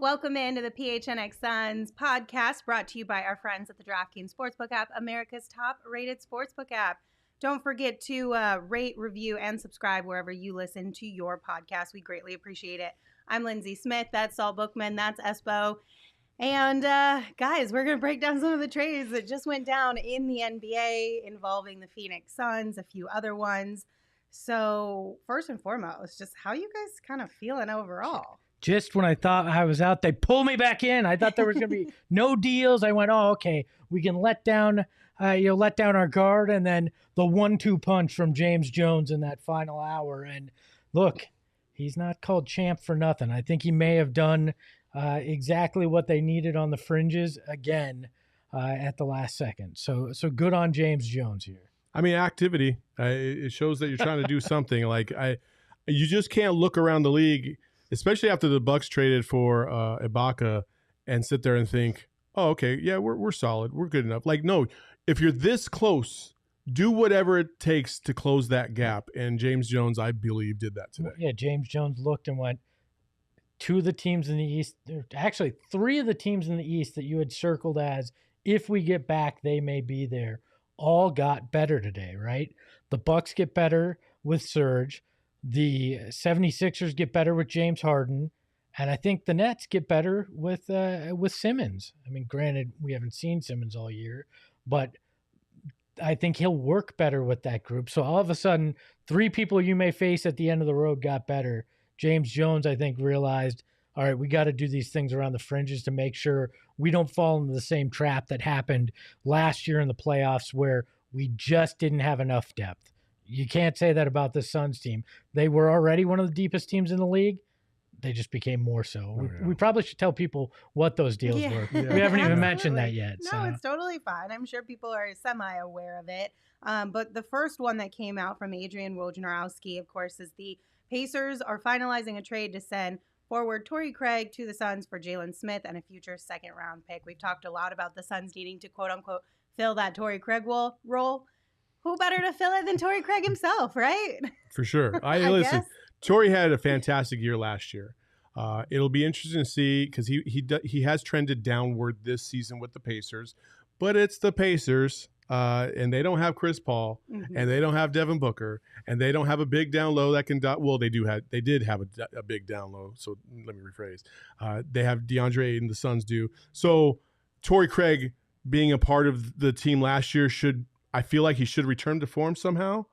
Welcome into the PHNX Suns podcast brought to you by our friends at the DraftKings Sportsbook app, America's top-rated sportsbook app. Don't forget to rate, review, and subscribe wherever you listen to your podcast. We greatly appreciate it. I'm Lindsey Smith. That's Saul Bookman. That's Espo. And guys, we're going to break down some of the trades that just went down in the NBA involving the Phoenix Suns, a few other ones. So first and foremost, just how you guys kind of feeling overall? Just when I thought I was out, they pulled me back in. I thought there was going to be no deals. I went, oh, okay, we can let down our guard. And then the 1-2 punch from James Jones in that final hour. And look, he's not called champ for nothing. I think he may have done exactly what they needed on the fringes again at the last second. So good on James Jones here. I mean, activity. It shows that you're trying to do something. You just can't look around the league, especially after the Bucks traded for Ibaka, and sit there and think, oh, okay, yeah, we're solid. We're good enough. No, if you're this close, do whatever it takes to close that gap. And James Jones, I believe, did that today. Yeah, James Jones looked and went, two of the teams in the East, actually three of the teams in the East that you had circled as, if we get back, they may be there, all got better today, right? The Bucks get better with Serge. The 76ers get better with James Harden, and I think the Nets get better with Simmons. I mean, granted, we haven't seen Simmons all year, but I think he'll work better with that group. So all of a sudden, three people you may face at the end of the road got better. James Jones, I think, realized, all right, we got to do these things around the fringes to make sure we don't fall into the same trap that happened last year in the playoffs where we just didn't have enough depth. You can't say that about the Suns team. They were already one of the deepest teams in the league. They just became more so. We probably should tell people what those deals were. Yeah. We haven't even mentioned that yet. No, it's totally fine. I'm sure people are semi-aware of it. But the first one that came out from Adrian Wojnarowski, of course, is the Pacers are finalizing a trade to send forward Torrey Craig to the Suns for Jalen Smith and a future second-round pick. We've talked a lot about the Suns needing to, quote-unquote, fill that Torrey Craig role. Who better to fill it than Torrey Craig himself, right? For sure. Listen, Torrey had a fantastic year last year. It'll be interesting to see because he has trended downward this season with the Pacers, but it's the Pacers, and they don't have Chris Paul, and they don't have Devin Booker, and they don't have a big down low that can. Well, they did have a big down low. So let me rephrase. They have DeAndre and the Suns do. So Torrey Craig being a part of the team last year I feel like he should return to form somehow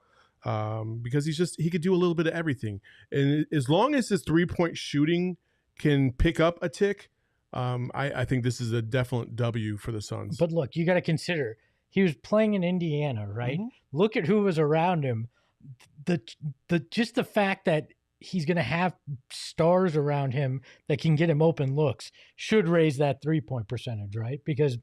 because he could do a little bit of everything. And as long as his three-point shooting can pick up a tick, I think this is a definite W for the Suns. But look, you got to consider, he was playing in Indiana, right? Mm-hmm. Look at who was around him. Just the fact that he's going to have stars around him that can get him open looks should raise that three-point percentage, right? Because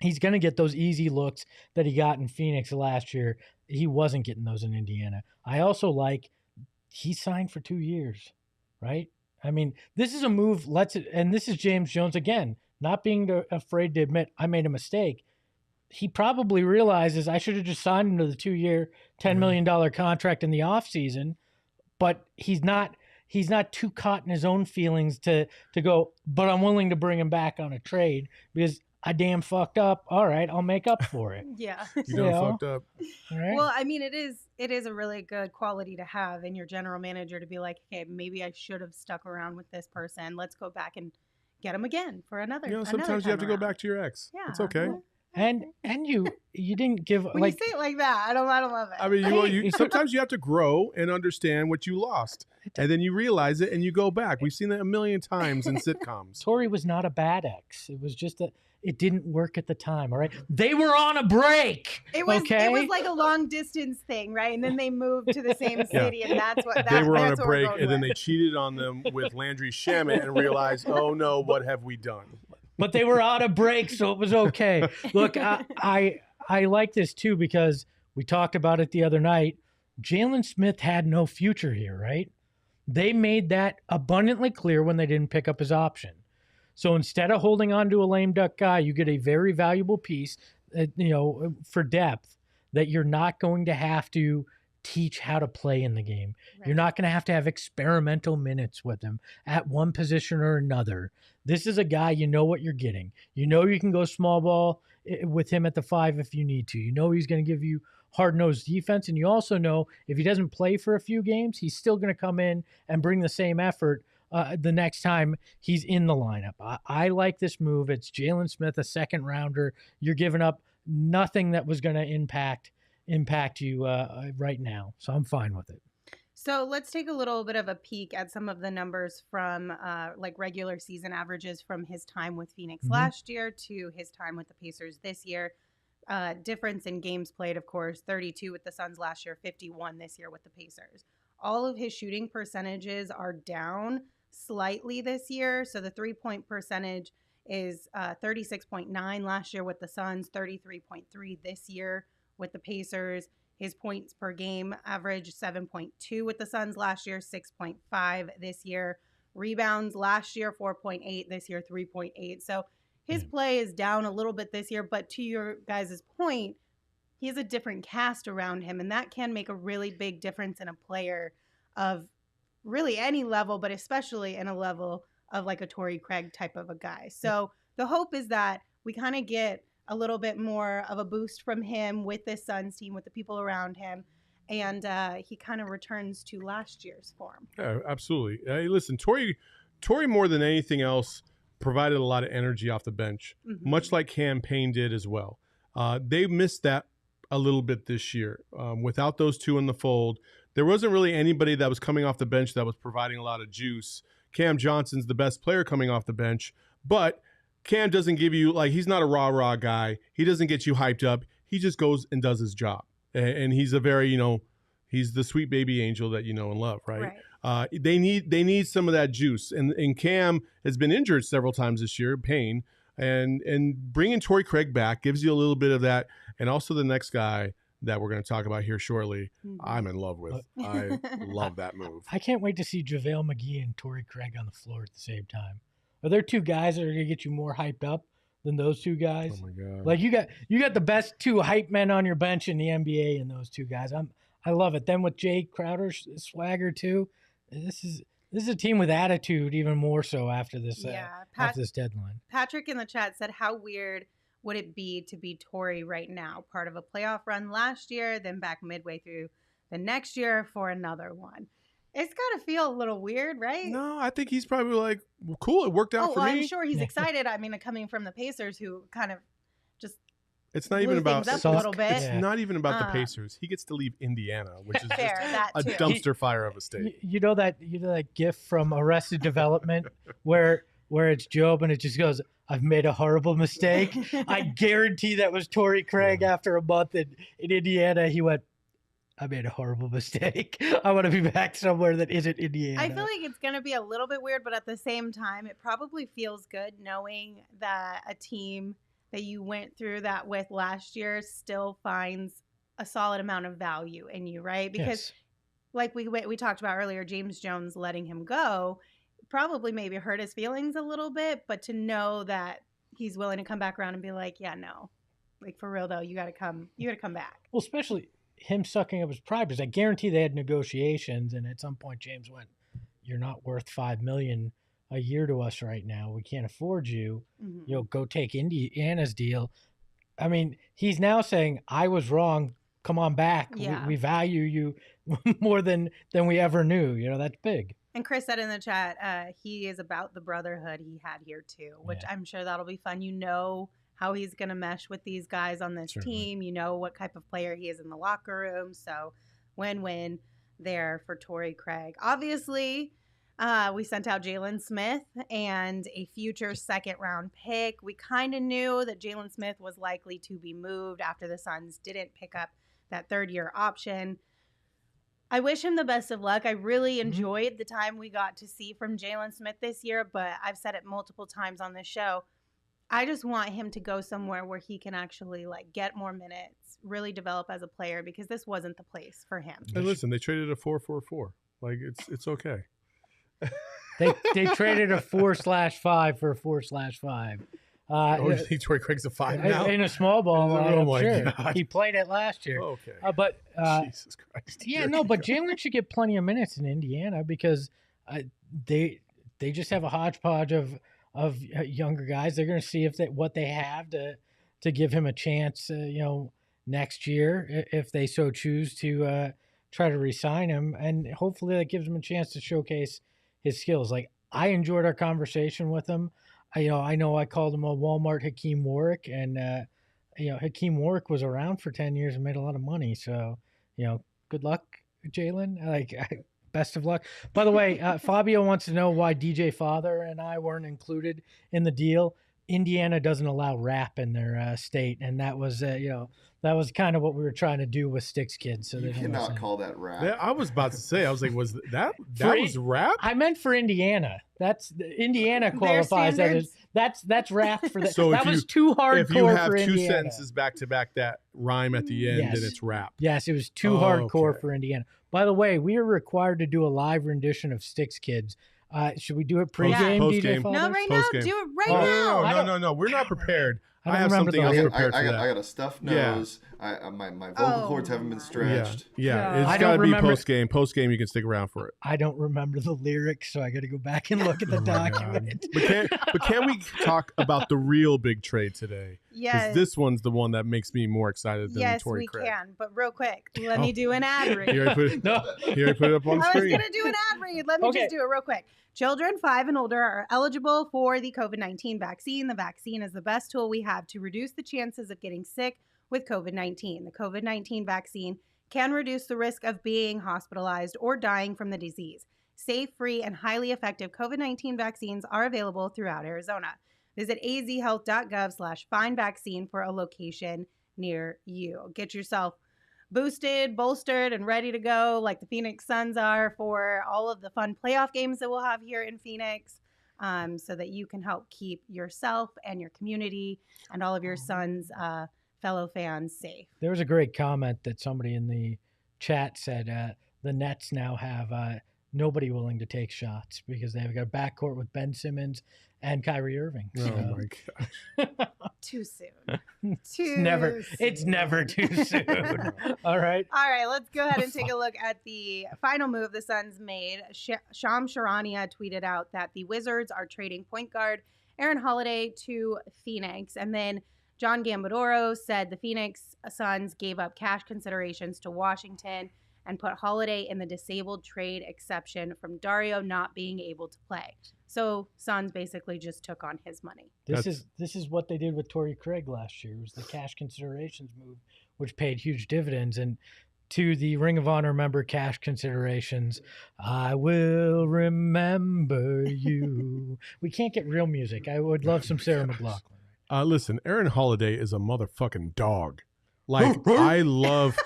he's going to get those easy looks that he got in Phoenix last year. He wasn't getting those in Indiana. I also like he signed for 2 years, right? I mean, this is a move. And this is James Jones again, not being afraid to admit I made a mistake. He probably realizes I should have just signed him to the 2-year, $10 million contract in the offseason, but he's not too caught in his own feelings to go, but I'm willing to bring him back on a trade because I damn fucked up. All right, I'll make up for it. Yeah. You done fucked up. All right. Well, I mean, it is a really good quality to have in your general manager to be like, okay, maybe I should have stuck around with this person. Let's go back and get him again for another. Sometimes you have to go back to your ex. Yeah. It's okay. And you didn't give when you say it like that, I don't love it. I mean, you sometimes you have to grow and understand what you lost, and then you realize it and you go back. We've seen that a million times in sitcoms. Torrey was not a bad ex. It was just it didn't work at the time. All right, they were on a break. It was like a long distance thing, right? And then they moved to the same city, and that's what they were on a break, and then they cheated on them with Landry Shamet and realized, oh no, what have we done? But they were on a break, so it was okay. Look, I like this too because we talked about it the other night. Jalen Smith had no future here, right? They made that abundantly clear when they didn't pick up his option. So instead of holding on to a lame duck guy, you get a very valuable piece, for depth that you're not going to have to teach how to play in the game. Right. You're not going to have experimental minutes with him at one position or another. This is a guy, you know what you're getting. You know you can go small ball with him at the 5 if you need to. You know he's going to give you hard-nosed defense, and you also know if he doesn't play for a few games, he's still going to come in and bring the same effort the next time he's in the lineup. I like this move. It's Jalen Smith, a second rounder. You're giving up nothing that was going to impact you right now. So I'm fine with it. So let's take a little bit of a peek at some of the numbers from like regular season averages from his time with Phoenix last year to his time with the Pacers this year. Difference in games played, of course, 32 with the Suns last year, 51 this year with the Pacers. All of his shooting percentages are down slightly this year. So the 3-point percentage is 36.9 last year with the Suns, 33.3 this year with the Pacers. His points per game average 7.2 with the Suns last year, 6.5 this year. Rebounds last year, 4.8, this year, 3.8. So his play is down a little bit this year, but to your guys' point, he has a different cast around him, and that can make a really big difference in a player of really any level, but especially in a level of like a Torrey Craig type of a guy. So the hope is that we kind of get a little bit more of a boost from him with this Suns team, with the people around him, and he kind of returns to last year's form. Yeah, absolutely. Hey, listen, Torrey more than anything else provided a lot of energy off the bench, much like Cam Payne did as well. They missed that a little bit this year. Without those two in the fold, there wasn't really anybody that was coming off the bench that was providing a lot of juice. Cam Johnson's the best player coming off the bench, but Cam doesn't give you, like, he's not a rah-rah guy. He doesn't get you hyped up. He just goes and does his job. And he's a very, he's the sweet baby angel that you know and love, right? They need some of that juice. And Cam has been injured several times this year, Payne. And bringing Torrey Craig back gives you a little bit of that. And also the next guy that we're going to talk about here shortly, I'm in love with. I love that move. I can't wait to see JaVale McGee and Torrey Craig on the floor at the same time. Are there two guys that are going to get you more hyped up than those two guys? Oh my God! Like you got the best two hype men on your bench in the NBA, and those two guys. I love it. Then with Jay Crowder's swagger too, this is a team with attitude, even more so after this after this deadline. Patrick in the chat said, "How weird would it be to be Torrey right now? Part of a playoff run last year, then back midway through the next year for another one." It's got to feel a little weird, right? No, I think he's probably like, well, cool, it worked out for me. I'm sure he's excited. I mean, coming from the Pacers, who kind of just it's not even about a little bit. It's not even about the Pacers. He gets to leave Indiana, which is fair, just a dumpster fire of a state. You know that gif from Arrested Development where it's Job and it just goes, "I've made a horrible mistake." I guarantee that was Torrey Craig after a month in Indiana. He went, "I made a horrible mistake. I want to be back somewhere that isn't Indiana." I feel like it's going to be a little bit weird, but at the same time, it probably feels good knowing that a team that you went through that with last year still finds a solid amount of value in you, right? Because like we talked about earlier, James Jones letting him go probably maybe hurt his feelings a little bit, but to know that he's willing to come back around and be like, yeah, no, like for real though, you got to come back. Well, especially him sucking up his pride, because I guarantee they had negotiations, and at some point James went, "You're not worth $5 million a year to us right now. We can't afford you. Go take Indiana's deal." I mean, he's now saying, "I was wrong. Come on back. Yeah. We value you more than we ever knew." That's big. And Chris said in the chat, he is about the brotherhood he had here too, which I'm sure that'll be fun. How he's going to mesh with these guys on this team. What type of player he is in the locker room. So win-win there for Torrey Craig. Obviously, we sent out Jalen Smith and a future second-round pick. We kind of knew that Jalen Smith was likely to be moved after the Suns didn't pick up that third-year option. I wish him the best of luck. I really enjoyed the time we got to see from Jalen Smith this year, but I've said it multiple times on this show. I just want him to go somewhere where he can actually get more minutes, really develop as a player, because this wasn't the place for him. And listen, they traded a 4-4-4. It's okay. They traded a 4/5 for a 4/5. You think Torrey Craig's a 5 now? In a small ball lineup, my sure. God. He played it last year. Okay. But Jesus Christ. yeah, no, but Jalen should get plenty of minutes in Indiana because they just have a hodgepodge of younger guys. They're going to see what they have to give him a chance, next year if they so choose to try to re-sign him, and hopefully that gives him a chance to showcase his skills. Like, I enjoyed our conversation with him. I know I called him a Walmart Hakeem Warwick, and Hakeem Warwick was around for 10 years and made a lot of money. So, good luck, Jalen. Best of luck. By the way, Fabio wants to know why DJ Father and I weren't included in the deal. Indiana doesn't allow rap in their state, and that was that was kind of what we were trying to do with Sticks Kids. So you cannot call that rap. Yeah, I was about to say, I was like, was that was rap? I meant for Indiana. Indiana qualifies that's rap for that. So that was too hardcore. If you have for two Indiana. Sentences back to back that rhyme at the end, then it's rap. Yes, it was too hardcore for Indiana. By the way, we are required to do a live rendition of Sticks Kids. Should we do it pre-game, DJ Father? No, right now. Do it right now. No. We're not prepared. I have something else prepared for that. I got a stuffed nose. My vocal cords haven't been stretched. Yeah. It's got to be post-game. Post-game, you can stick around for it. I don't remember the lyrics, so I got to go back and look at the document. But can we talk about the real big trade today? Yes. Because this one's the one that makes me more excited than Torrey Craig. Yes, we can. But real quick, let me do an ad read. He already put it up on the screen. I was going to do an ad read. Let me just do it real quick. Children 5 and older are eligible for the COVID-19 vaccine. The vaccine is the best tool we have to reduce the chances of getting sick with COVID-19. The COVID-19 vaccine can reduce the risk of being hospitalized or dying from the disease. Safe, free, and highly effective COVID-19 vaccines are available throughout Arizona. Visit azhealth.gov/findvaccine for a location near you. Get yourself boosted, bolstered, and ready to go like the Phoenix Suns are for all of the fun playoff games that we'll have here in Phoenix, so that you can help keep yourself and your community and all of your Suns fellow fans safe. There was a great comment that somebody in the chat said the Nets now have nobody willing to take shots because they've got a backcourt with Ben Simmons and Kyrie Irving. So. Oh my gosh. Too soon. It's never too soon. All right, let's go ahead and take a look at the final move the Suns made. Shams Charania tweeted out that the Wizards are trading point guard Aaron Holiday to Phoenix. And then John Gambadoro said the Phoenix Suns gave up cash considerations to Washington and put Holiday in the disabled trade exception from Dario not being able to play. So Suns basically just took on his money. This is what they did with Torrey Craig last year. It was the cash considerations move, which paid huge dividends. And to the Ring of Honor member cash considerations, I will remember you. We can't get real music. I would love some Sarah McLachlan. Listen, Aaron Holiday is a motherfucking dog. Like, I love...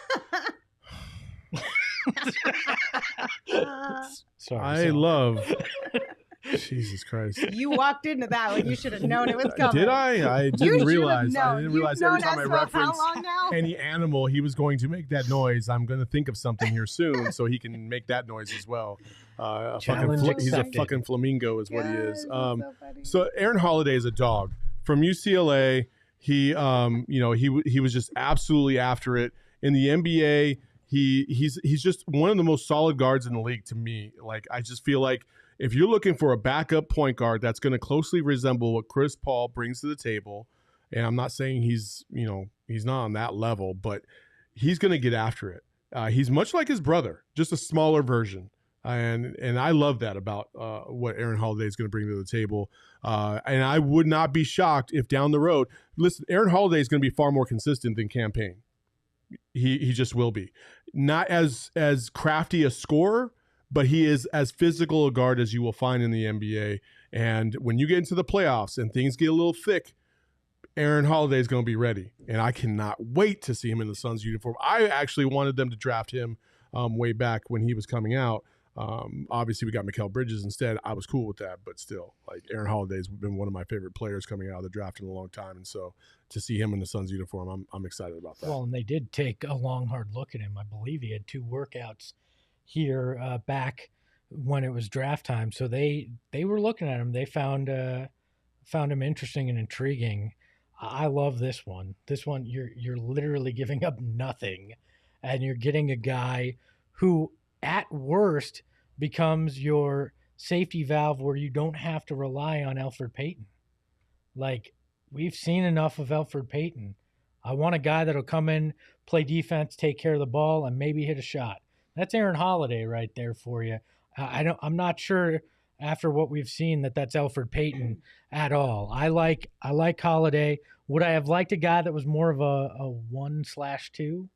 Sorry. Love... Jesus Christ. You walked into that one. You should have known it was coming. Did I? I didn't realize. I didn't realize every time I Espo reference any animal, he was going to make that noise. I'm going to think of something here soon so he can make that noise as well. He's a fucking flamingo is what he is. So Aaron Holiday is a dog. From UCLA, he was just absolutely after it. In the NBA, he's just one of the most solid guards in the league to me. Like, I just feel like if you're looking for a backup point guard that's going to closely resemble what Chris Paul brings to the table, and I'm not saying he's not on that level, but he's going to get after it. He's much like his brother, just a smaller version. And I love that about what Aaron Holiday is going to bring to the table. And I would not be shocked if down the road, listen, Aaron Holiday is going to be far more consistent than Campaign. He just will be. Not as crafty a scorer, but he is as physical a guard as you will find in the NBA. And when you get into the playoffs and things get a little thick, Aaron Holiday is going to be ready. And I cannot wait to see him in the Suns uniform. I actually wanted them to draft him way back when he was coming out. Obviously, we got Mikal Bridges instead. I was cool with that, but still, like, Aaron Holiday has been one of my favorite players coming out of the draft in a long time. And so to see him in the Suns uniform, I'm excited about that. Well, and they did take a long, hard look at him. I believe he had 2 workouts here back when it was draft time. So they were looking at him. They found found him interesting and intriguing. I love this one. This one, you're literally giving up nothing, and you're getting a guy who, at worst, becomes your safety valve where you don't have to rely on Elfrid Payton. Like, we've seen enough of Elfrid Payton. I want a guy that'll come in, play defense, take care of the ball, and maybe hit a shot. That's Aaron Holiday right there for you. I'm not sure after what we've seen that's Elfrid Payton at all. I like Holiday. Would I have liked a guy that was more of a 1/2?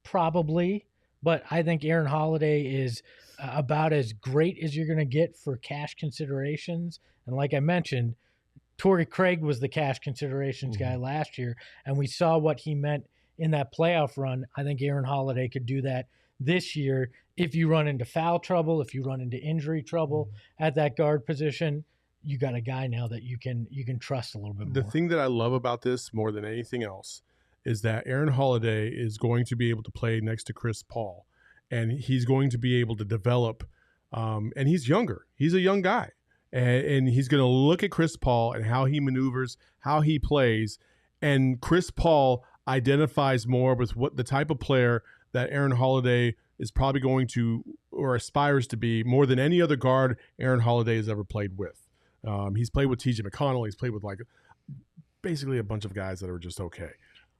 Probably. But I think Aaron Holiday is about as great as you're going to get for cash considerations. And like I mentioned, Torrey Craig was the cash considerations guy last year, and we saw what he meant in that playoff run. I think Aaron Holiday could do that this year. If you run into foul trouble, if you run into injury trouble at that guard position, you got a guy now that you can trust a little bit more. The thing that I love about this more than anything else is that Aaron Holiday is going to be able to play next to Chris Paul, and he's going to be able to develop, and he's younger. He's a young guy. And he's going to look at Chris Paul and how he maneuvers, how he plays. And Chris Paul identifies more with what the type of player that Aaron Holiday is probably going to or aspires to be more than any other guard Aaron Holiday has ever played with. He's played with TJ McConnell. He's played with basically a bunch of guys that are just okay.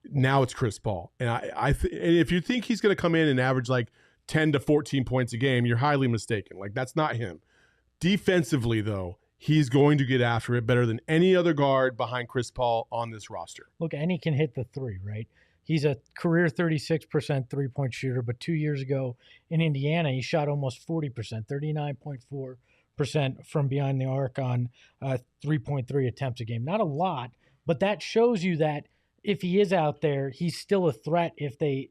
Now it's Chris Paul. And and if you think he's going to come in and average 10 to 14 points a game, you're highly mistaken. That's not him. Defensively, though, he's going to get after it better than any other guard behind Chris Paul on this roster. Look, and he can hit the three, right? He's a career 36% three-point shooter, but 2 years ago in Indiana, he shot almost 40%, 39.4% from behind the arc on 3.3 attempts a game. Not a lot, but that shows you that if he is out there, he's still a threat if they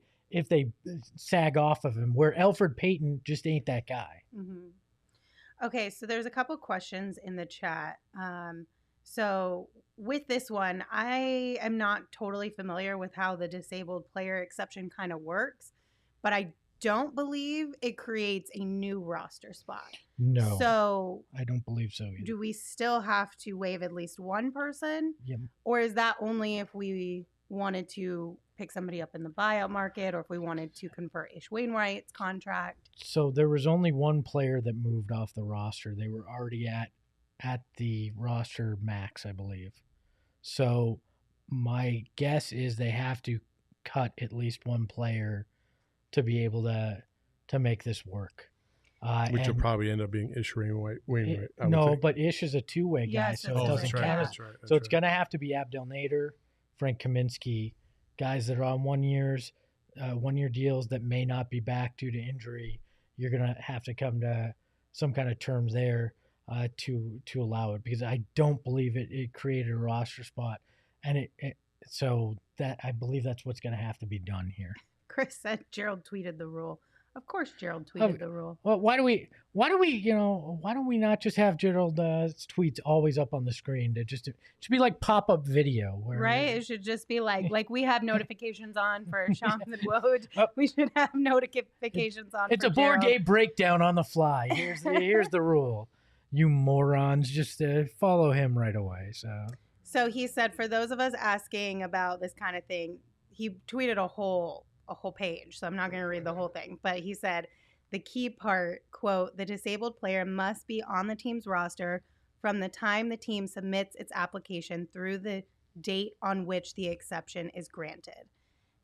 sag off of him, where Elfrid Payton just ain't that guy. Mm-hmm. Okay, so there's a couple questions in the chat. So with this one, I am not totally familiar with how the disabled player exception kind of works, but I don't believe it creates a new roster spot. No. So I don't believe so either. Do we still have to waive at least one person? Yep. Or is that only if we wanted to pick somebody up in the buyout market, or if we wanted to convert Ish Wainwright's contract? So there was only one player that moved off the roster. They were already at the roster max, I believe. So my guess is they have to cut at least one player to be able to make this work. Which will probably end up being Ish Wainwright. No, but Ish is a two-way guy, yes, so it doesn't count. That's right. So it's going to have to be Abdel Nader, Frank Kaminsky, guys that are on 1 year deals that may not be back due to injury. You're going to have to come to some kind of terms there to allow it, because I don't believe it created a roster spot, and so that I believe that's what's going to have to be done here. Chris said Gerald tweeted the rule. Of course, Gerald tweeted the rule. Well, why don't we not just have Gerald's tweets always up on the screen? It should be like pop-up video, right? It should just be like we have notifications on for Shams and Woj. We should have notifications on. It's for a board Gerald. game breakdown on the fly. Here's the rule. You morons, just follow him right away. So he said, for those of us asking about this kind of thing, he tweeted a whole page, so I'm not going to read the whole thing, but he said the key part, quote, "The disabled player must be on the team's roster from the time the team submits its application through the date on which the exception is granted."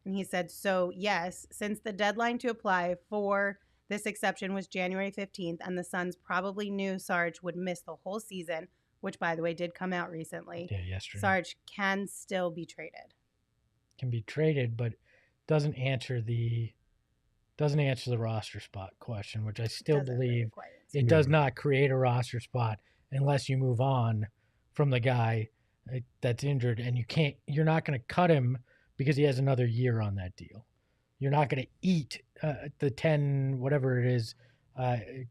And he said, so yes, since the deadline to apply for this exception was January 15th, and the Suns probably knew Sarge would miss the whole season, which, by the way, did come out recently. Yeah, yesterday. Sarge can still be traded. Can be traded, but doesn't answer the roster spot question, which I still believe it does not create a roster spot unless you move on from the guy that's injured, and you're not going to cut him because he has another year on that deal. You're not going to eat the 10, whatever it is. I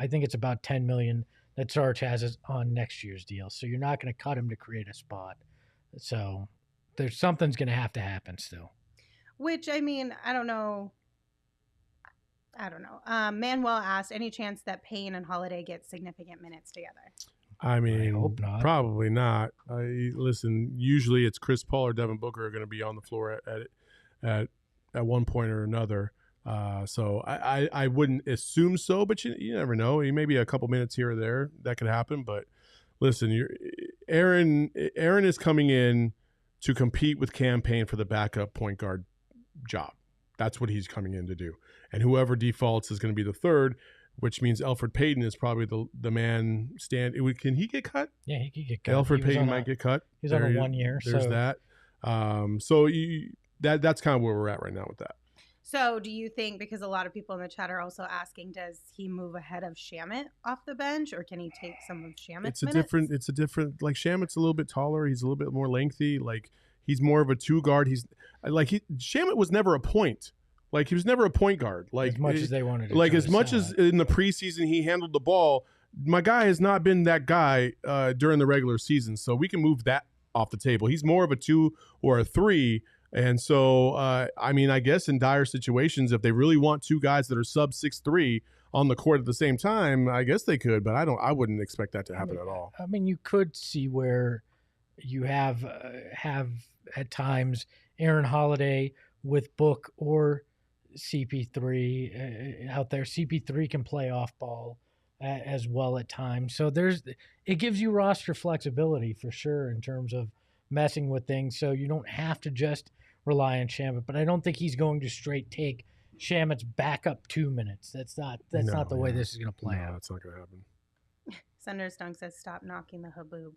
think it's about $10 million that Sarge has on next year's deal. So you're not going to cut him to create a spot. So something's going to have to happen still. Which, I mean, I don't know. Manuel asked, any chance that Payne and Holiday get significant minutes together? I mean, hope not. Probably not. Listen, usually it's Chris Paul or Devin Booker are going to be on the floor at one point or another. So I wouldn't assume so, but you never know. Maybe a couple minutes here or there that could happen. But listen, Aaron is coming in to compete with Cam Payne for the backup point guard job. That's what he's coming in to do. And whoever defaults is going to be the third, which means Elfrid Payton is probably the man stand. Can he get cut? Yeah, he could get cut. Elfrid Payton might get cut. He's on a 1 year. There's that. That's kind of where we're at right now with that. So do you think, because a lot of people in the chat are also asking, does he move ahead of Shamet off the bench, or can he take some of Shamet's minutes? It's a different, like Shamet's a little bit taller. He's a little bit more lengthy. Like he's more of a two guard. Shamet was never a point. Like he was never a point guard. Like as much as they wanted to. Like as much as in the preseason he handled the ball, my guy has not been that guy during the regular season. So we can move that off the table. He's more of a 2 or a 3. And so, I mean, I guess in dire situations, if they really want two guys that are sub 6'3" on the court at the same time, I guess they could, but I wouldn't expect that to happen at all. I mean, you could see where you have at times Aaron Holiday with Book or CP3 out there. CP3 can play off ball as well at times. So it gives you roster flexibility for sure in terms of messing with things. So you don't have to just rely on Shamet, but I don't think he's going to straight take Shamet's backup 2 minutes. That's not the way this is going to play out. That's not going to happen. Senator Stunk says, "Stop knocking the haboob."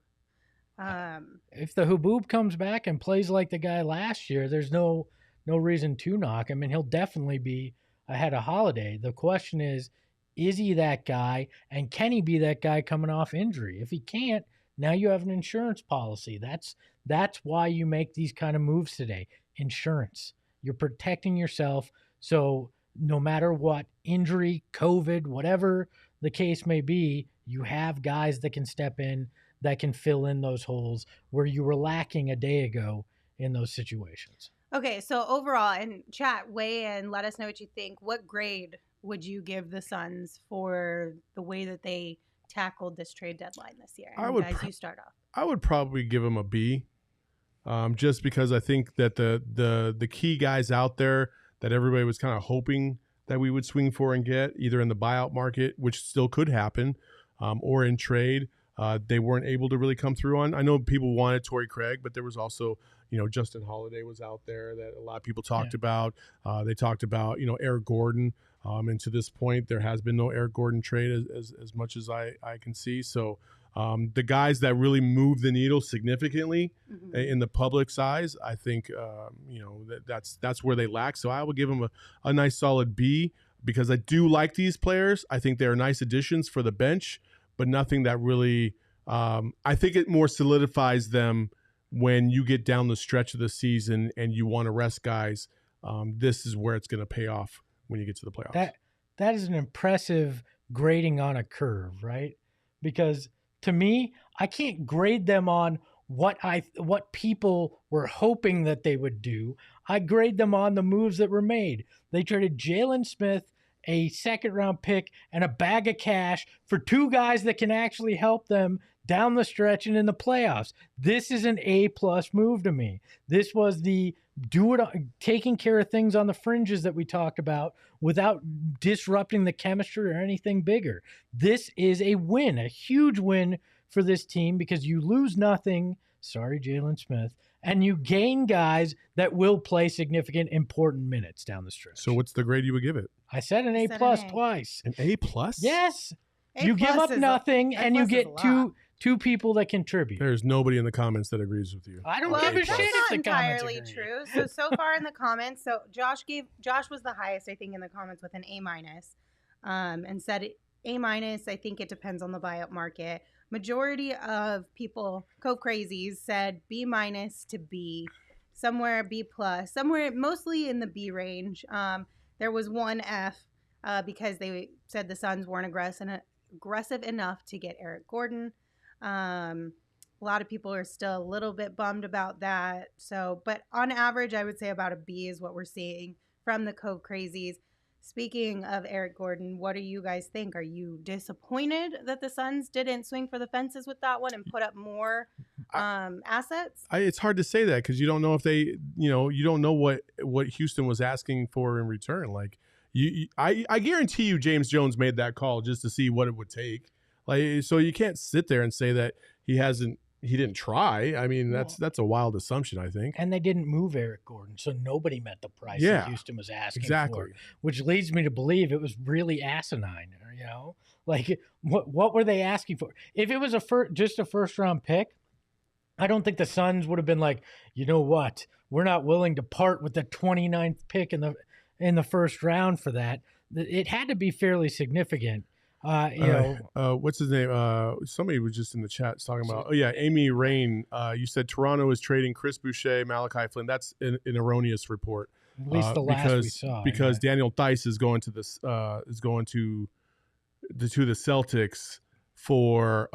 If the haboob comes back and plays like the guy last year, there's no reason to knock. I mean, he'll definitely be ahead of Holiday. The question is he that guy, and can he be that guy coming off injury? If he can't, now you have an insurance policy. That's why you make these kind of moves today. Insurance. You're protecting yourself. So no matter what, injury, COVID, whatever the case may be, you have guys that can step in, that can fill in those holes where you were lacking a day ago in those situations. Okay, so overall, and chat, weigh in, let us know what you think. What grade would you give the Suns for the way that they tackled this trade deadline this year? And you start off. I would probably give them a B, just because I think that the key guys out there that everybody was kind of hoping that we would swing for and get, either in the buyout market, which still could happen, or in trade, they weren't able to really come through on. I know people wanted Torrey Craig, but there was also, Justin Holiday was out there that a lot of people talked about. They talked about, Eric Gordon. And to this point, there has been no Eric Gordon trade as much as I can see. So the guys that really move the needle significantly in the public's eyes, I think, that's where they lack. So I would give them a nice solid B, because I do like these players. I think they're nice additions for the bench, but nothing that really, I think it more solidifies them when you get down the stretch of the season and you want to rest guys. This is where it's going to pay off when you get to the playoffs. That is an impressive grading on a curve, right? Because to me, I can't grade them on what people were hoping that they would do. I grade them on the moves that were made. They traded Jalen Smith, a second-round pick, and a bag of cash for two guys that can actually help them down the stretch and in the playoffs. This is an A-plus move to me. This was the taking care of things on the fringes that we talked about without disrupting the chemistry or anything bigger. This is a win, a huge win for this team, because you lose nothing. Sorry, Jalen Smith. And you gain guys that will play significant, important minutes down the stretch. So what's the grade you would give it? I said an A-plus twice. An A-plus? Yes. You give up nothing and you get two people that contribute. There's nobody in the comments that agrees with you. I don't give a shit if the comments entirely true. So far in the comments, Josh was the highest, I think, in the comments with an A-, and said A-. I think it depends on the buyout market. Majority of people, Cove Crazies, said B- to B, somewhere B+, somewhere mostly in the B range. There was one F because they said the Suns weren't aggressive enough to get Eric Gordon. A lot of people are still a little bit bummed about that. But on average, I would say about a B is what we're seeing from the Cove Crazies. Speaking of Eric Gordon, what do you guys think? Are you disappointed that the Suns didn't swing for the fences with that one and put up more assets? It's hard to say that because you don't know if they, you don't know what Houston was asking for in return. Like I guarantee you, James Jones made that call just to see what it would take. Like, so you can't sit there and say that he didn't try. I mean, that's a wild assumption, I think. And they didn't move Eric Gordon, so nobody met the price that Houston was asking for, which leads me to believe it was really asinine. Like what were they asking for? If it was just a first round pick, I don't think the Suns would have been like, you know what, we're not willing to part with the 29th pick in the first round for that. It had to be fairly significant. What's his name? Somebody was just in the chat talking about. Oh yeah, Amy Rain. You said Toronto is trading Chris Boucher, Malachi Flynn. That's an erroneous report. At least the last we saw. Because Daniel Theis is going to this to the Celtics for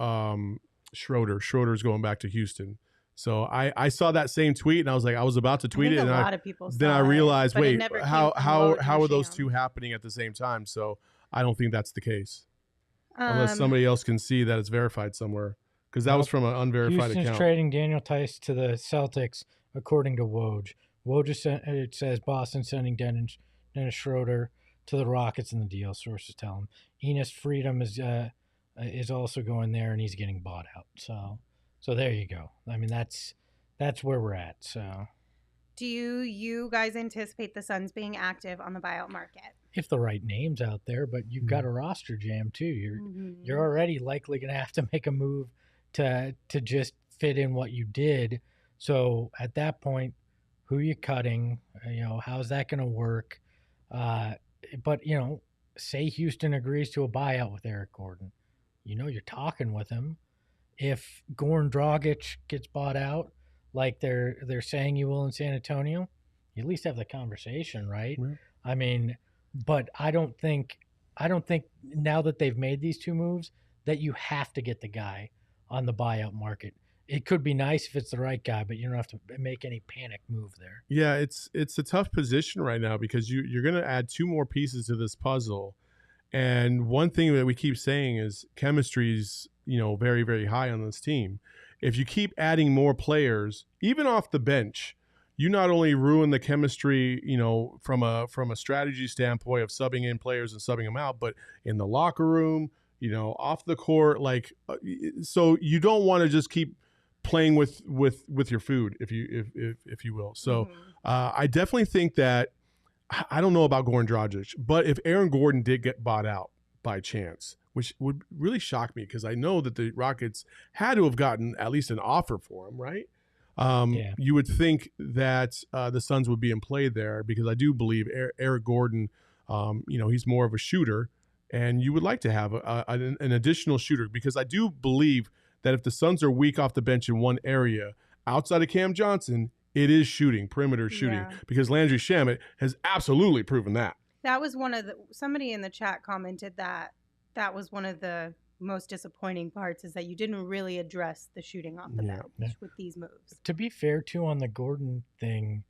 Schroeder. Schroeder's going back to Houston. So I saw that same tweet and I was like, I was about to tweet it, and I realized, wait, how are those two happening at the same time? So I don't think that's the case. Unless somebody else can see that it's verified somewhere. Because that was from an unverified Houston's account. Trading Daniel Theis to the Celtics, according to Woj. It says Boston sending Dennis Schroeder to the Rockets in the deal, sources tell him. Enes Freedom is also going there, and he's getting bought out. So there you go. I mean, that's where we're at. So, do you guys anticipate the Suns being active on the buyout market? If the right name's out there, but you've got a roster jam too. You're already likely going to have to make a move to just fit in what you did. So at that point, who are you cutting? How's that going to work? But say Houston agrees to a buyout with Eric Gordon. You're talking with him. If Goran Dragic gets bought out, like they're saying you will in San Antonio, you at least have the conversation, right? I mean. But I don't think now that they've made these two moves that you have to get the guy on the buyout market. It could be nice if it's the right guy, but you don't have to make any panic move there. Yeah, it's a tough position right now because you're going to add two more pieces to this puzzle. And one thing that we keep saying is chemistry's, very, very high on this team. If you keep adding more players, even off the bench, you not only ruin the chemistry, from a strategy standpoint of subbing in players and subbing them out, but in the locker room, off the court, so you don't want to just keep playing with your food, if you will. So I definitely think that I don't know about Goran Dragic, but if Aaron Gordon did get bought out by chance, which would really shock me because I know that the Rockets had to have gotten at least an offer for him, right? You would think that the Suns would be in play there because I do believe Eric Gordon, he's more of a shooter, and you would like to have an additional shooter because I do believe that if the Suns are weak off the bench in one area, outside of Cam Johnson, it is perimeter shooting, because Landry Shamet has absolutely proven that. That was somebody in the chat commented that was one of the most disappointing parts is that you didn't really address the shooting off the bench with these moves. To be fair, too, on the Gordon thing,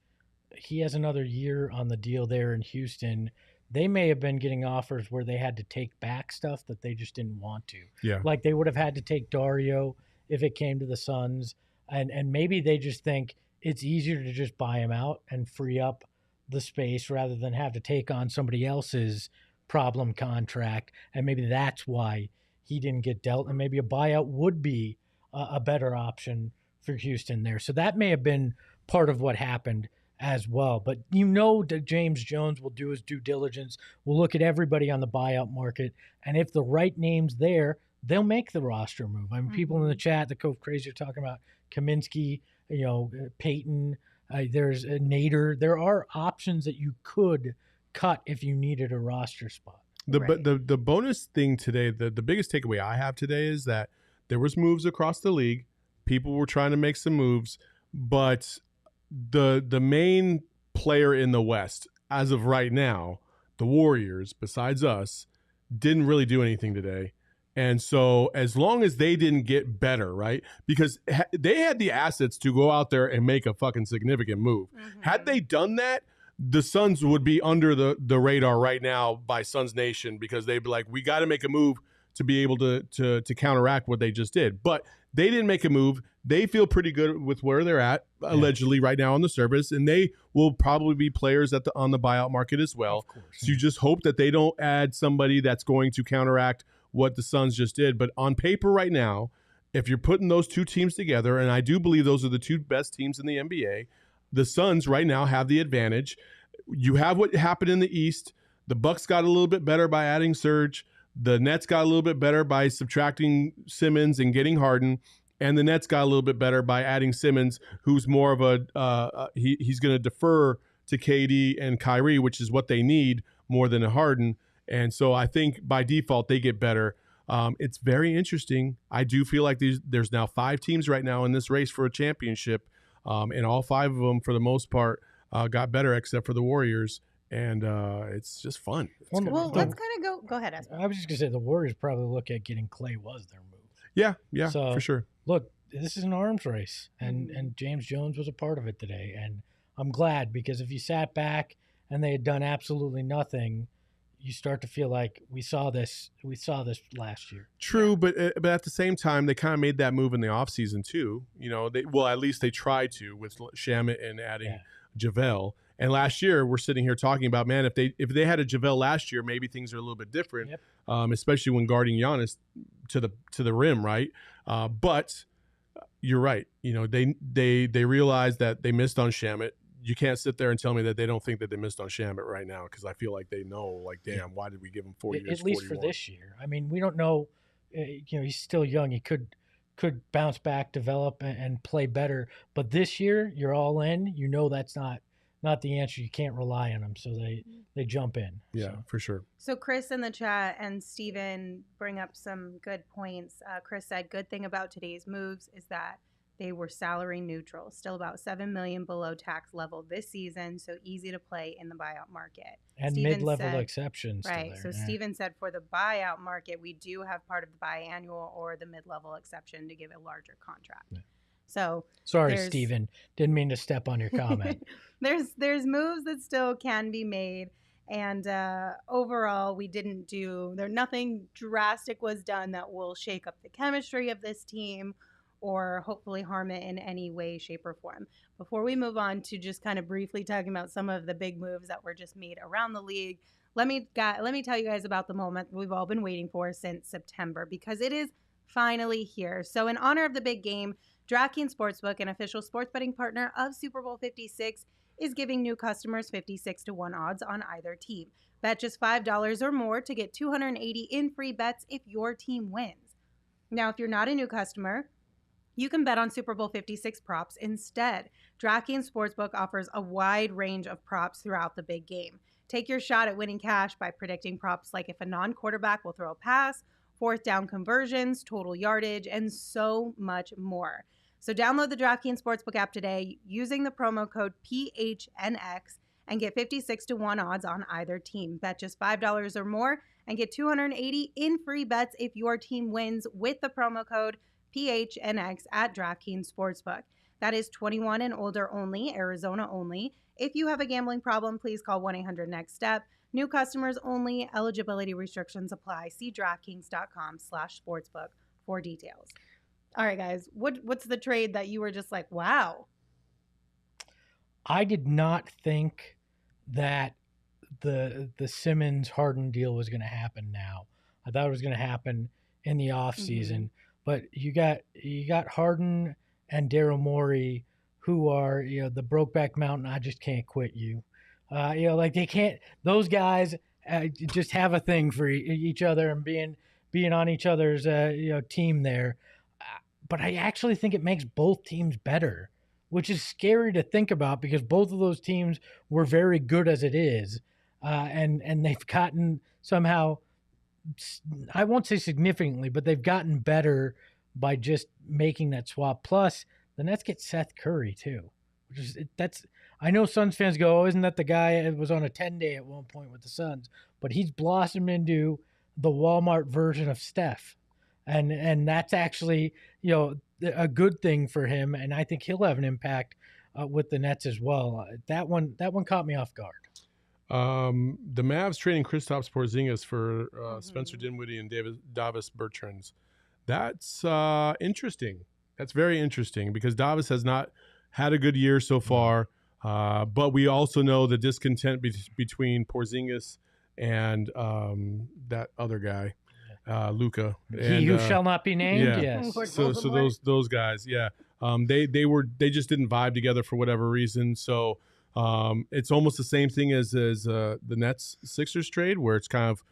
he has another year on the deal there in Houston. They may have been getting offers where they had to take back stuff that they just didn't want to. Yeah. Like they would have had to take Dario if it came to the Suns. And maybe they just think it's easier to just buy him out and free up the space rather than have to take on somebody else's problem contract. And maybe that's why he didn't get dealt, and maybe a buyout would be a better option for Houston there. So that may have been part of what happened as well. But that James Jones will do his due diligence. We'll look at everybody on the buyout market, and if the right name's there, they'll make the roster move. I mean, people in the chat, the Cove Crazy, are talking about Kaminsky, Peyton. There's Nader. There are options that you could cut if you needed a roster spot. The bonus thing today, the biggest takeaway I have today is that there was moves across the league. People were trying to make some moves, but the main player in the West, as of right now, the Warriors, besides us, didn't really do anything today. And so as long as they didn't get better, right? Because they had the assets to go out there and make a fucking significant move. Had they done that, the Suns would be under the radar right now by Suns Nation, because they'd be like, we got to make a move to be able to counteract what they just did. But they didn't make a move. They feel pretty good with where they're at, allegedly, right now on the surface, and they will probably be players on the buyout market as well. Of course. So you just hope that they don't add somebody that's going to counteract what the Suns just did. But on paper right now, if you're putting those two teams together, and I do believe those are the two best teams in the NBA, the Suns right now have the advantage. You have what happened in the East. The Bucks got a little bit better by adding Serge. The Nets got a little bit better by subtracting Simmons and getting Harden. And the Nets got a little bit better by adding Simmons, who's more of he's going to defer to KD and Kyrie, which is what they need more than a Harden. And so I think by default they get better. It's very interesting. I do feel like there's now 5 teams right now in this race for a championship. And all 5 of them, for the most part, got better except for the Warriors. And it's just fun. Well, let's kind of go ahead, Espo. I was just going to say the Warriors probably look at getting Clay was their move. Yeah, so, for sure. Look, this is an arms race, and James Jones was a part of it today. And I'm glad, because if you sat back and they had done absolutely nothing, you start to feel like we saw this last year. True, but at the same time, they kind of made that move in the offseason too. You know, at least they tried to with Shamet and adding JaVale. And last year, we're sitting here talking about, man, if they had a JaVale last year, maybe things are a little bit different, especially when guarding Giannis to the rim, right? But you're right. You know, they realized that they missed on Shamet. You can't sit there and tell me that they don't think that they missed on Shamet right now, because I feel like they know, like, damn, why did we give him 4 years? At least 41? for this year. I mean, we don't know. He's still young. He could bounce back, develop, and play better. But this year, you're all in. You know that's not the answer. You can't rely on them, so they jump in. Yeah, for sure. So Chris in the chat and Steven bring up some good points. Chris said, good thing about today's moves is that they were salary neutral, still about $7 million below tax level this season, so easy to play in the buyout market. And mid-level exceptions. Right. So Steven said for the buyout market, we do have part of the biannual or the mid-level exception to give a larger contract. Yeah. So sorry, Steven. Didn't mean to step on your comment. there's moves that still can be made. And overall, nothing drastic was done that will shake up the chemistry of this team or hopefully harm it in any way, shape, or form. Before we move on to just kind of briefly talking about some of the big moves that were just made around the league, let me tell you guys about the moment we've all been waiting for since September, because it is finally here. So in honor of the big game, DraftKings Sportsbook, an official sports betting partner of Super Bowl 56, is giving new customers 56-1 odds on either team. Bet just $5 or more to get 280 in free bets if your team wins. Now, if you're not a new customer, you can bet on Super Bowl 56 props instead. DraftKings Sportsbook offers a wide range of props throughout the big game. Take your shot at winning cash by predicting props like if a non-quarterback will throw a pass, fourth down conversions, total yardage, and so much more. So download the DraftKings Sportsbook app today using the promo code PHNX and get 56-1 odds on either team. Bet just $5 or more and get 280 in free bets if your team wins with the promo code PHNX at DraftKings Sportsbook. That is 21 and older only, Arizona only. If you have a gambling problem, please call 1-800-NEXT-STEP. New customers only. Eligibility restrictions apply. See DraftKings.com/sportsbook for details. All right, guys. What's the trade that you were just like, wow? I did not think that the Simmons Harden deal was going to happen now. I thought it was going to happen in the offseason. Mm-hmm. But you got Harden and Daryl Morey, who are, the Brokeback Mountain. I just can't quit you. Like they can't. Those guys just have a thing for each other and being on each other's team there. But I actually think it makes both teams better, which is scary to think about because both of those teams were very good as it is, and they've gotten somehow. I won't say significantly, but they've gotten better by just making that swap. Plus, the Nets get Seth Curry too, I know Suns fans go, "Oh, isn't that the guy that was on a 10-day at one point with the Suns?" But he's blossomed into the Walmart version of Steph, and that's actually a good thing for him, and I think he'll have an impact with the Nets as well. That one caught me off guard. The Mavs trading Kristaps Porzingis for Spencer Dinwiddie and Davis Bertans. That's interesting. That's very interesting because Davis has not had a good year so far. But we also know the discontent between Porzingis and that other guy, Luka. He who shall not be named. Yeah. Yes. So those guys, yeah. They just didn't vibe together for whatever reason. So it's almost the same thing as the Nets Sixers trade, where it's kind of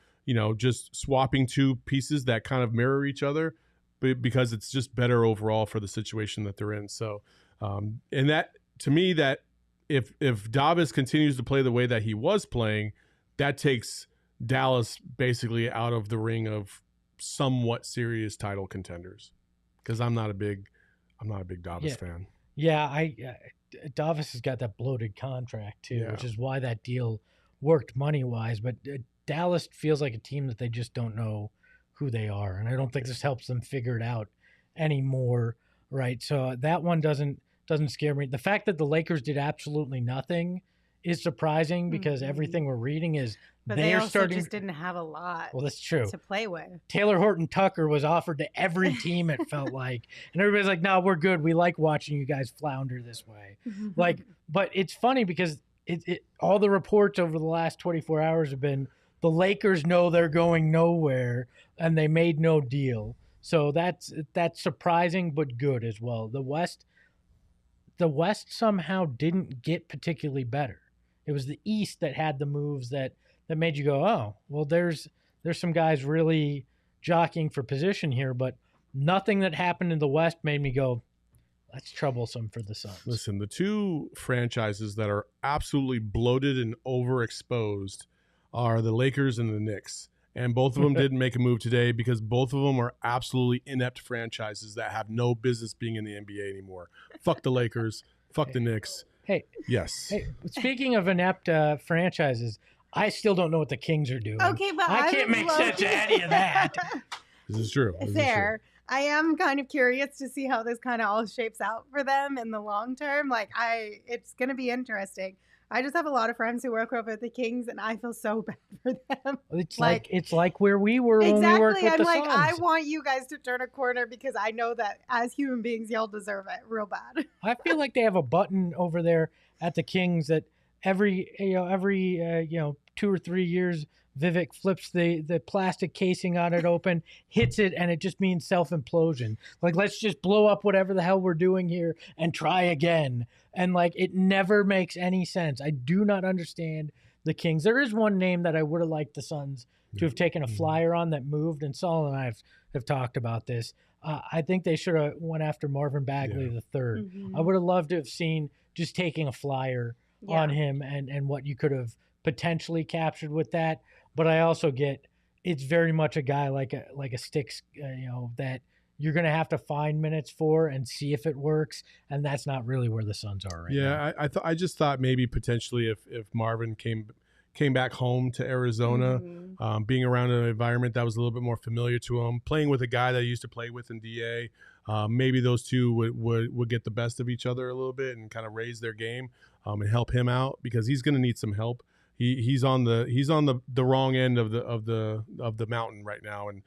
just swapping two pieces that kind of mirror each other, because it's just better overall for the situation that they're in. So and that, to me, that if Davis continues to play the way that he was playing, that takes Dallas basically out of the ring of somewhat serious title contenders, because I'm not a big Davis fan. Yeah, Davis has got that bloated contract too, which is why that deal worked money wise. But Dallas feels like a team that they just don't know who they are, and I don't think this helps them figure it out anymore. Right, so that one doesn't scare me. The fact that the Lakers did absolutely nothing is surprising, because everything we're reading is they also just didn't have a lot. Well, that's true. To play with. Taylor Horton Tucker was offered to every team, it felt like, and everybody's like, "No, we're good. We like watching you guys flounder this way." But it's funny because all the reports over the last 24 hours have been the Lakers know they're going nowhere and they made no deal. So that's surprising but good as well. The West somehow didn't get particularly better. It was the East that had the moves that made you go, oh, well, there's some guys really jockeying for position here, but nothing that happened in the West made me go, that's troublesome for the Suns. Listen, the two franchises that are absolutely bloated and overexposed are the Lakers and the Knicks. And both of them didn't make a move today because both of them are absolutely inept franchises that have no business being in the NBA anymore. Fuck the Lakers. Fuck the Knicks. Hey. Yes. Hey, speaking of inept franchises, I still don't know what the Kings are doing. Okay, but I can't make sense of any of that. This is true. Fair. I am kind of curious to see how this kind of all shapes out for them in the long term. It's going to be interesting. I just have a lot of friends who work over at the Kings, and I feel so bad for them. It's like where we were when we worked with the Suns. I want you guys to turn a corner because I know that as human beings, y'all deserve it real bad. I feel like they have a button over there at the Kings that every 2 or 3 years, Vivek flips the plastic casing on it open, hits it, and it just means self-implosion. Let's just blow up whatever the hell we're doing here and try again. And it never makes any sense. I do not understand the Kings. There is one name that I would have liked the Suns to have taken a flyer on that moved, and Saul and I have talked about this. I think they should have went after Marvin Bagley the third. I would have loved to have seen just taking a flyer on him and what you could have potentially captured with that. But I also get it's very much a guy like a Sticks, that you're going to have to find minutes for and see if it works, and that's not really where the Suns are right now. Yeah, I just thought maybe potentially if Marvin came back home to Arizona, being around an environment that was a little bit more familiar to him, playing with a guy that he used to play with in DA, maybe those two would get the best of each other a little bit and kind of raise their game and help him out, because he's going to need some help. He's on the wrong end of the mountain right now, and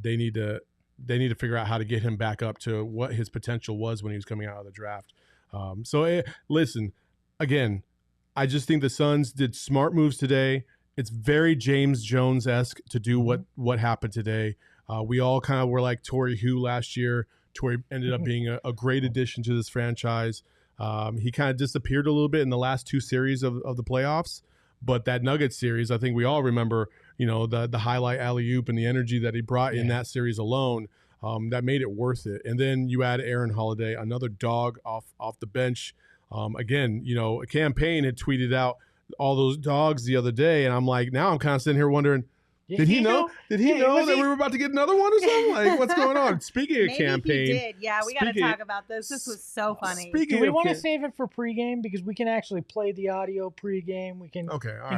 they need to figure out how to get him back up to what his potential was when he was coming out of the draft. Listen, again, I just think the Suns did smart moves today. It's very James Jones-esque to do what happened today. We all kind of were like Torrey last year. Torrey ended up being a great addition to this franchise. He kind of disappeared a little bit in the last two series of the playoffs. But that Nuggets series, I think we all remember, the highlight alley-oop and the energy that he brought in that series alone, that made it worth it. And then you add Aaron Holiday, another dog off the bench. Again, Campaign had tweeted out all those dogs the other day, and I'm like, now I'm kind of sitting here wondering, Did he know? Did he know that we were about to get another one or something? Like, what's going on? Speaking of campaign, he did. Yeah, we got to talk about this. This was so funny. Do we want to save it for pregame because we can actually play the audio pregame? We can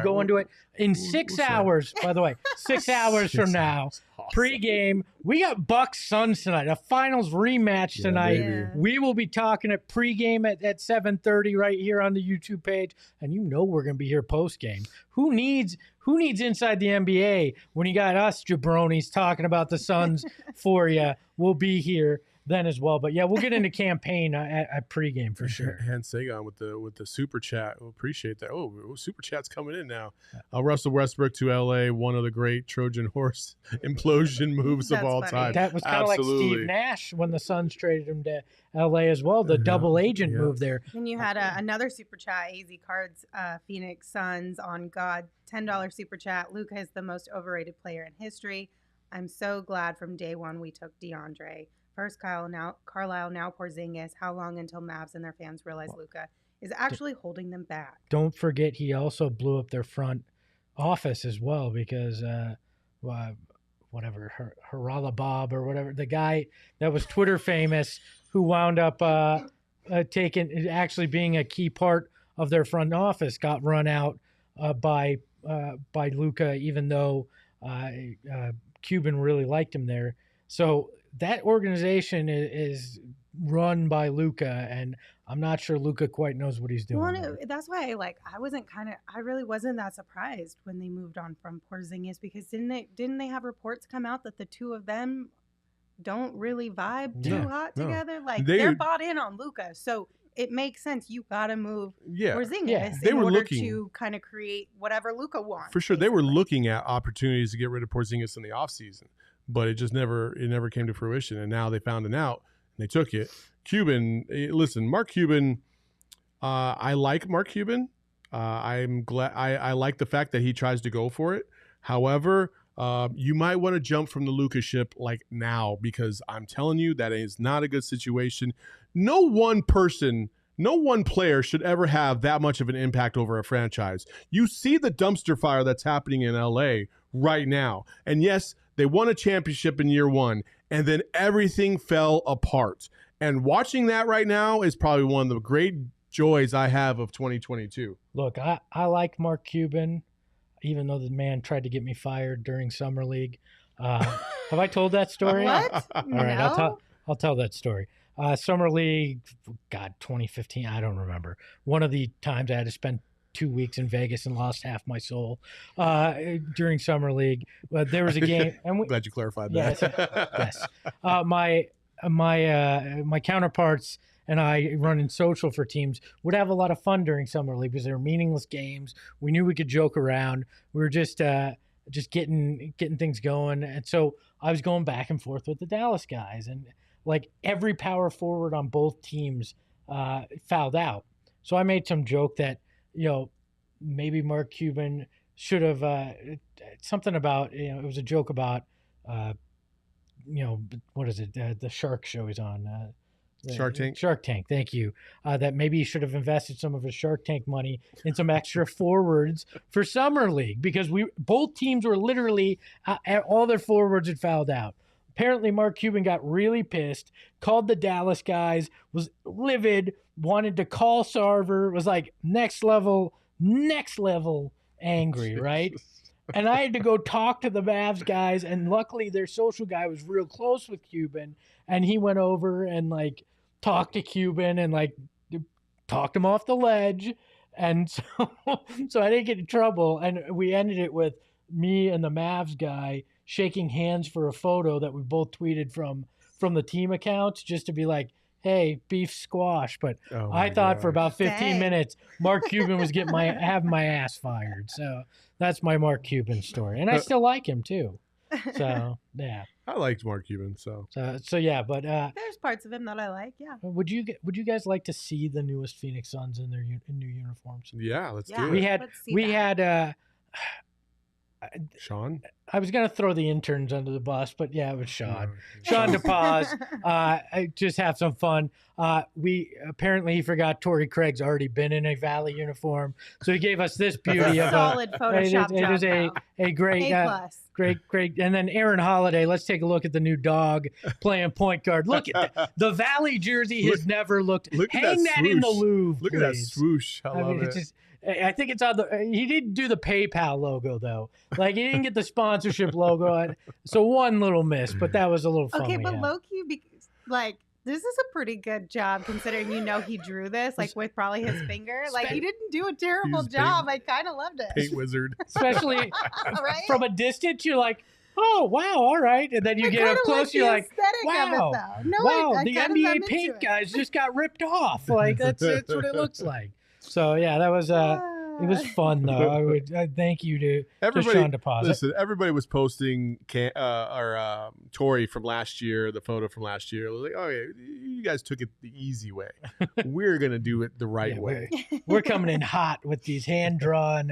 go into it in 6 hours. By the way, 6 hours from now, pregame. We got Bucks Suns tonight, a finals rematch tonight. Yeah. We will be talking at pregame at 7:30 right here on the YouTube page, and we're going to be here postgame. Who needs inside the NBA when you got us jabronis talking about the Suns for you? We'll be here then as well. But yeah, we'll get into campaign at pregame for sure. Hans Sagan with the super chat. We'll appreciate that. Oh, super chat's coming in now. Russell Westbrook to LA, one of the great Trojan horse implosion moves of all time. That was kind of like Steve Nash when the Suns traded him to LA as well. The double agent move there. Then you had another super chat. AZ Cards, Phoenix Suns on God, $10 super chat. Luka is the most overrated player in history. I'm so glad from day one we took DeAndre. First Carlisle, now Porzingis. How long until Mavs and their fans realize Luka is actually holding them back? Don't forget he also blew up their front office as well because whatever, Harala Bob or whatever, the guy that was Twitter famous who wound up actually being a key part of their front office got run out by Luka, even though Cuban really liked him there. So that organization is run by Luka, and I'm not sure Luka quite knows what he's doing. Well, that's why I really wasn't that surprised when they moved on from Porzingis, because didn't they have reports come out that the two of them don't really vibe too hot together? Like they're bought in on Luka, so it makes sense. You got to move Porzingis in order to kind of create whatever Luka wants. For sure, basically. They were looking at opportunities to get rid of Porzingis in the offseason. But it just never came to fruition, and now they found an out and they took it. Cuban, listen, Mark Cuban. I like Mark Cuban. I'm glad. I like the fact that he tries to go for it. However, you might want to jump from the Luka ship like now, because I'm telling you that is not a good situation. No one player should ever have that much of an impact over a franchise. You see the dumpster fire that's happening in LA right now, and yes. They won a championship in year one, and then everything fell apart. And watching that right now is probably one of the great joys I have of 2022. Look, I like Mark Cuban, even though the man tried to get me fired during Summer League. Have I told that story? What? All right, no? I'll tell that story. Summer League, 2015, I don't remember. One of the times I had to spend 2 weeks in Vegas and lost half my soul during Summer League. There was a game. And glad you clarified that. Yes. My counterparts and I running social for teams would have a lot of fun during Summer League because they were meaningless games. We knew we could joke around. We were just getting things going. And so I was going back and forth with the Dallas guys, and like every power forward on both teams fouled out. So I made some joke that, maybe Mark Cuban should have something about, it was a joke about, what is it? The Shark show he's on. Shark Tank. Shark Tank. Thank you. That maybe he should have invested some of his Shark Tank money in some extra forwards for Summer League, because both teams were literally all their forwards had fouled out. Apparently, Mark Cuban got really pissed, called the Dallas guys, was livid, wanted to call Sarver, was like next level angry, right? And I had to go talk to the Mavs guys, and luckily their social guy was real close with Cuban, and he went over and like talked to Cuban and like talked him off the ledge, and so I didn't get in trouble, and we ended it with me and the Mavs guy shaking hands for a photo that we both tweeted from the team accounts, just to be like, hey, beef squash. But I thought for about 15 minutes, Mark Cuban was having my ass fired. So that's my Mark Cuban story. And I still like him too. So, yeah. I liked Mark Cuban. So yeah, but there's parts of him that I like. Yeah. Would you guys like to see the newest Phoenix Suns in their new uniforms? Yeah, let's do it. We had Sean? I was going to throw the interns under the bus, but yeah, it was Sean. Sean DePaz. I just have some fun. Apparently he forgot Torrey Craig's already been in a Valley uniform, so he gave us this beauty of solid Photoshop. It is a great Great. And then Aaron Holiday, let's take a look at the new dog playing point guard. Look at that. The Valley jersey has never looked. Hang that in the Louvre, Look please. at that swoosh. I love it. I think it's on he didn't do the PayPal logo, though. Like, he didn't get the sponsorship logo. So one little miss, but that was a little fun. Okay, but low-key, like, this is a pretty good job considering he drew this like with probably his finger. Like, he didn't do a terrible job. I kind of loved it. Paint wizard. Especially right? from a distance, you're like, oh, wow, all right. And then you get up close, you're like, wow, the NBA paint guys just got ripped off. Like, that's what it looks like. So, yeah, that was it was fun, though. I thank you to Sean DePazit. Listen, everybody was posting Torrey from last year, the photo from last year. It was like, oh, yeah, you guys took it the easy way. We're going to do it the right way. We're coming in hot with these hand-drawn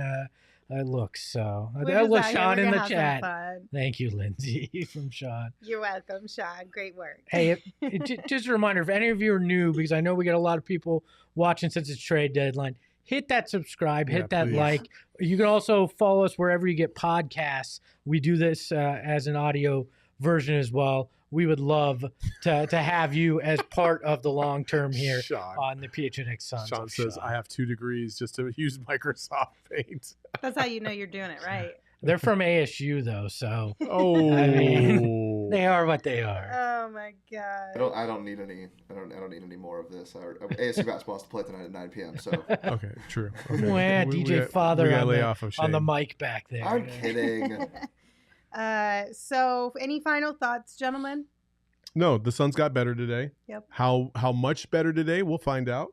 looks. So, look, Sean in the chat. Thank you, Lindsay, from Sean. You're welcome, Sean. Great work. Hey, just a reminder, if any of you are new, because I know we got a lot of people watching since it's trade deadline, hit that subscribe, hit that like. You can also follow us wherever you get podcasts. We do this as an audio version as well. We would love to have you as part of the long term here on the PHNX Suns. Sean says, I have 2 degrees just to use Microsoft Paint. That's how you know you're doing it right. They're from ASU, though, so. Oh. I mean, they are what they are. Oh, my God. I don't need any. I don't need any more of this. ASU basketball has to play tonight at 9 p.m. So. Okay, true. Okay. DJ Father on the mic back there. I'm kidding. So any final thoughts, gentlemen? No, the Suns got better today. Yep. How much better today, we'll find out.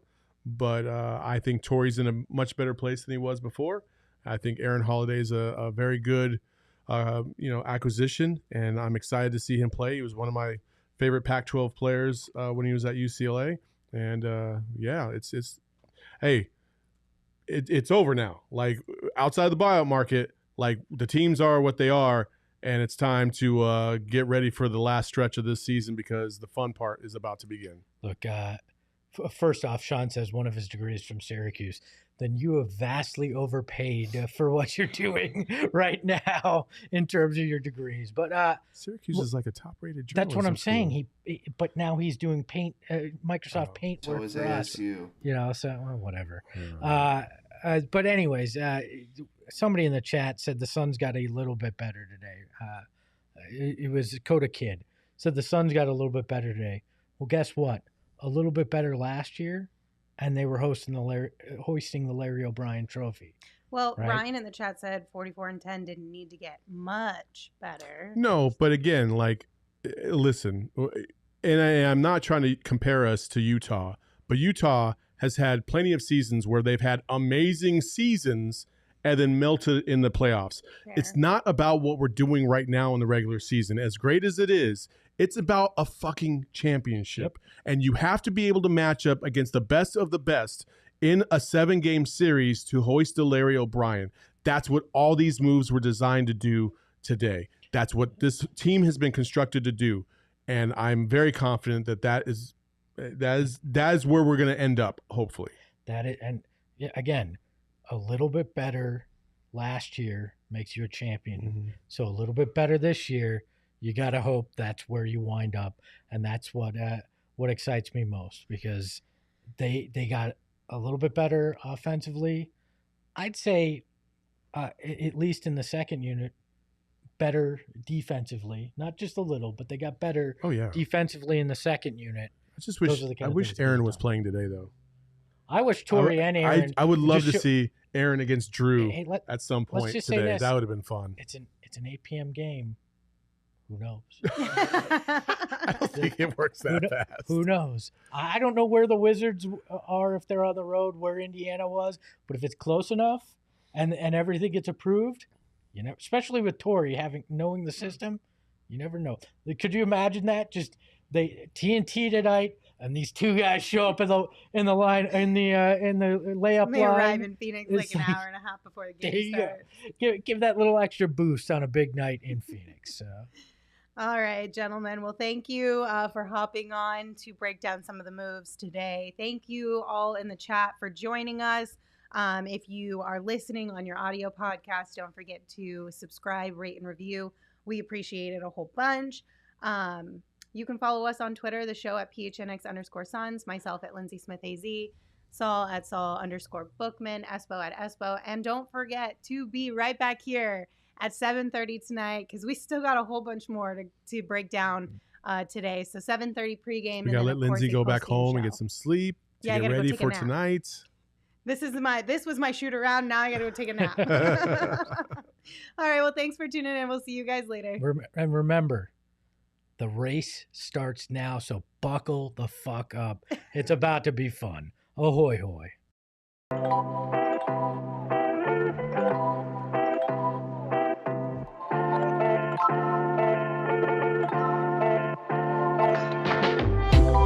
But I think Torrey's in a much better place than he was before. I think Aaron Holiday is a very good, acquisition, and I'm excited to see him play. He was one of my favorite Pac-12 players when he was at UCLA, and it's over now. Like, outside the buyout market, like, the teams are what they are, and it's time to get ready for the last stretch of this season because the fun part is about to begin. Look, first off, Sean says one of his degrees from Syracuse. Then you have vastly overpaid for what you're doing right now in terms of your degrees. But Syracuse is like a top-rated journalism That's what I'm school. saying. But now he's doing Microsoft Paint work for us. ASU. So whatever. But anyways, somebody in the chat said the Suns got a little bit better today. It was Coda Kid said the Suns got a little bit better today. Well, guess what? A little bit better last year. And they were hoisting the Larry O'Brien Trophy. Well, right? Ryan in the chat said 44-10 didn't need to get much better. No, but again, like, listen, and I'm not trying to compare us to Utah, but Utah has had plenty of seasons where they've had amazing seasons and then melted in the playoffs. Fair. It's not about what we're doing right now in the regular season. As great as it is, it's about a fucking championship. Yep. And you have to be able to match up against the best of the best in a 7-game series to hoist the Larry O'Brien. That's what all these moves were designed to do today. That's what this team has been constructed to do. And I'm very confident that is where we're going to end up, hopefully. And again, a little bit better last year makes you a champion. Mm-hmm. So a little bit better this year, you got to hope that's where you wind up. And that's what excites me most, because they got a little bit better offensively. I'd say at least in the second unit, better defensively, not just a little, but they got better defensively in the second unit. I wish Aaron was playing today, though. I wish Torrey and Aaron. I would love to see Aaron against Drew at some point today. That would have been fun. It's an 8 p.m. game. Who knows? I don't think it works that fast. Who knows? I don't know where the Wizards are, if they're on the road, where Indiana was. But if it's close enough and everything gets approved, especially with Torrey knowing the system, you never know. Could you imagine that? Just they TNT tonight, and these two guys show up in the line in the layup line. They arrive in Phoenix like an hour and a half before the game starts. Give that little extra boost on a big night in Phoenix. All right, gentlemen. Well, thank you for hopping on to break down some of the moves today. Thank you all in the chat for joining us. If you are listening on your audio podcast, don't forget to subscribe, rate, and review. We appreciate it a whole bunch. You can follow us on Twitter, the show at PHNX_Suns, myself at Lindsey Smith AZ, Saul at Saul_Bookman, Espo at Espo. And don't forget to be right back here at 7:30 tonight, because we still got a whole bunch more to break down today. So 7:30 pregame. We got to let Lindsey go back home and get some sleep to get ready for tonight. This was my shoot around. Now I got to go take a nap. All right. Well, thanks for tuning in. We'll see you guys later. And remember, the race starts now, so buckle the fuck up. It's about to be fun. Ahoy, hoy.